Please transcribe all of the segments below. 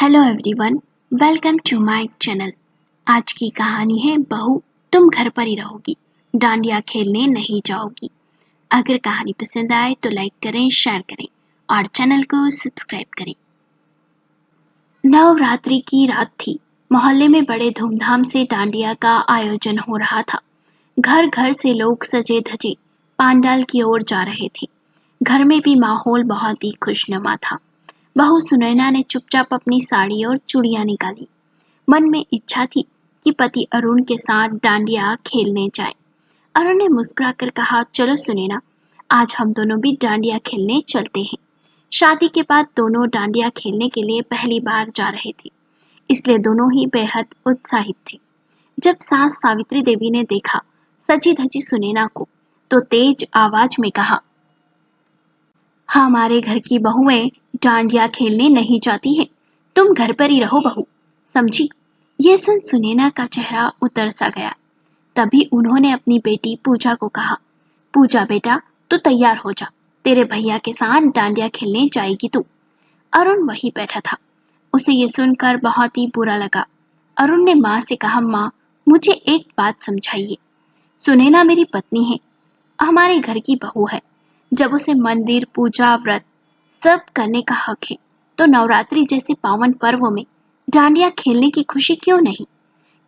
Hello everyone, welcome to my channel. आज की कहानी है बहू तुम घर पर ही रहोगी, डांडिया खेलने नहीं जाओगी। अगर कहानी पसंद आए तो लाइक करें, शेयर करें और चैनल को सब्सक्राइब करें। नवरात्रि की रात थी। मोहल्ले में बड़े धूमधाम से डांडिया का आयोजन हो रहा था। घर घर से लोग सजे धजे पांडाल की ओर जा रहे थे। घर में भी माहौल बहुत ही खुशनुमा था। बहू सुनैना ने चुपचाप अपनी साड़ी और चूड़ियां निकाली। मन में इच्छा थी कि पति अरुण के साथ डांडिया खेलने जाए। अरुण ने मुस्कुराकर कहा, चलो सुनैना, आज हम दोनों भी डांडिया खेलने चलते हैं। शादी के बाद दोनों डांडिया खेलने के लिए पहली बार जा रहे थे, इसलिए दोनों ही बेहद उत्साहित थे। जब सास सावित्री देवी ने देखा सजी धजी सुनैना को, तो तेज आवाज में कहा, हमारे घर की बहुएं डांडिया खेलने नहीं जाती हैं। तुम घर पर ही रहो बहू, समझी। ये सुन सुनैना का चेहरा उतर सा गया। तभी उन्होंने अपनी बेटी पूजा को कहा, पूजा बेटा, तू तैयार हो जा, तेरे भैया के साथ डांडिया खेलने जाएगी तू। अरुण वहीं बैठा था। उसे ये सुनकर बहुत ही बुरा लगा। अरुण ने माँ से कहा, माँ, मुझे एक बात समझाइए। सुनैना मेरी पत्नी है, हमारे घर की बहू है। जब उसे मंदिर, पूजा, व्रत सब करने का हक है, तो नवरात्रि जैसे पावन पर्व में डांडिया खेलने की खुशी क्यों नहीं?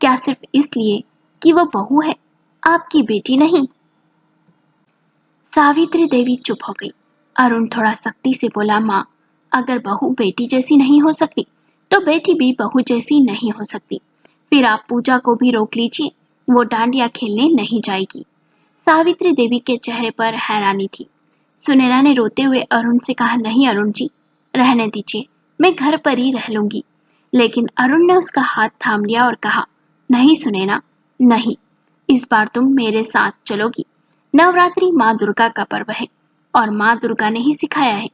क्या सिर्फ इसलिए कि वो बहू है, आपकी बेटी नहीं? सावित्री देवी चुप हो गई। अरुण थोड़ा सख्ती से बोला, माँ, अगर बहू बेटी जैसी नहीं हो सकती, तो बेटी भी बहू जैसी नहीं हो सकती। फिर आप पूजा को भी रोक लीजिए, वो डांडिया खेलने नहीं जाएगी। सावित्री देवी के चेहरे पर हैरानी थी। सुनैना ने रोते हुए अरुण से कहा, नहीं अरुण जी, रहने दीजिए, मैं घर पर ही रह लूंगी। लेकिन अरुण ने उसका हाथ थाम लिया और कहा, नहीं सुनैना, नहीं, इस बार तुम मेरे साथ चलोगी। नवरात्रि माँ दुर्गा का पर्व है और माँ दुर्गा ने ही सिखाया है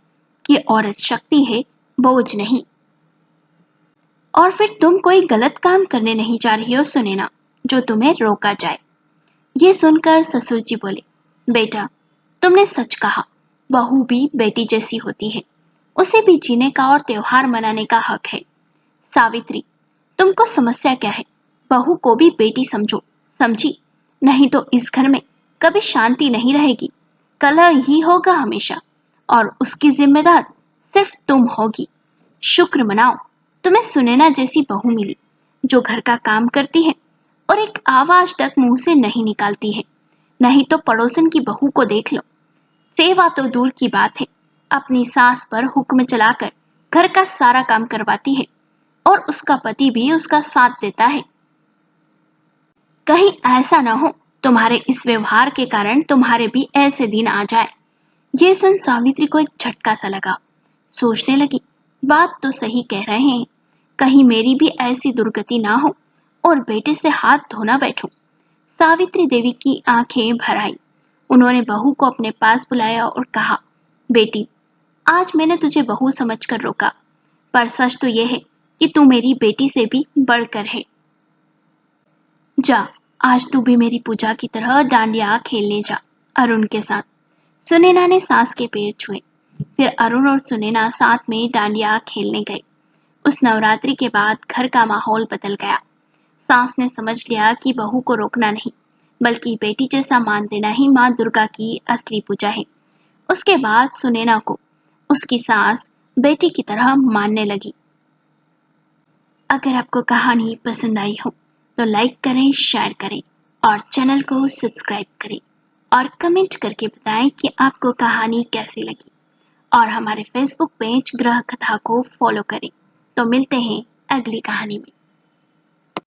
कि औरत शक्ति है, बोझ नहीं। और फिर तुम कोई गलत काम करने नहीं जा रही हो सुनैना, जो तुम्हें रोका जाए। ये सुनकर ससुर जी बोले, बेटा, तुमने सच कहा, बहू भी बेटी जैसी होती है, उसे भी जीने का और त्योहार मनाने का हक है। सावित्री, तुमको समस्या क्या है? बहू को भी बेटी समझो, समझी? नहीं तो इस घर में कभी शांति नहीं रहेगी, कलह ही होगा हमेशा, और उसकी जिम्मेदार सिर्फ तुम होगी। शुक्र मनाओ, तुम्हें सुनैना जैसी बहू मिली, जो घर का काम करती है और एक आवाज तक मुंह से नहीं निकालती है। नहीं तो पड़ोसन की बहू को देख लो, सेवा तो दूर की बात है, अपनी सास पर हुक्म चलाकर घर का सारा काम करवाती है और उसका पति भी उसका साथ देता है। कहीं ऐसा ना हो तुम्हारे इस व्यवहार के कारण तुम्हारे भी ऐसे दिन आ जाए। ये सुन सावित्री को एक झटका सा लगा। सोचने लगी, बात तो सही कह रहे हैं, कहीं मेरी भी ऐसी दुर्गति ना हो और बेटे से हाथ धोना बैठूं। सावित्री देवी की आंखें भर आई। उन्होंने बहू को अपने पास बुलाया और कहा, बेटी, आज मैंने तुझे बहू समझकर रोका, पर सच तो यह है कि तू मेरी बेटी से भी बढ़कर है। जा, आज तू भी मेरी पूजा की तरह डांडिया खेलने जा अरुण के साथ। सुनैना ने सास के पैर छुए। फिर अरुण और सुनैना साथ में डांडिया खेलने गए। उस नवरात्रि के बाद घर का माहौल बदल गया। सास ने समझ लिया कि बहू को रोकना नहीं, बल्कि बेटी जैसा मान देना ही माँ दुर्गा की असली पूजा है। उसके बाद सुनैना को उसकी सास बेटी की तरह मानने लगी। अगर आपको कहानी पसंद आई हो तो लाइक करें, शेयर करें और चैनल को सब्सक्राइब करें और कमेंट करके बताएं कि आपको कहानी कैसी लगी। और हमारे फेसबुक पेज ग्रह कथा को फॉलो करें। तो मिलते हैं अगली कहानी में।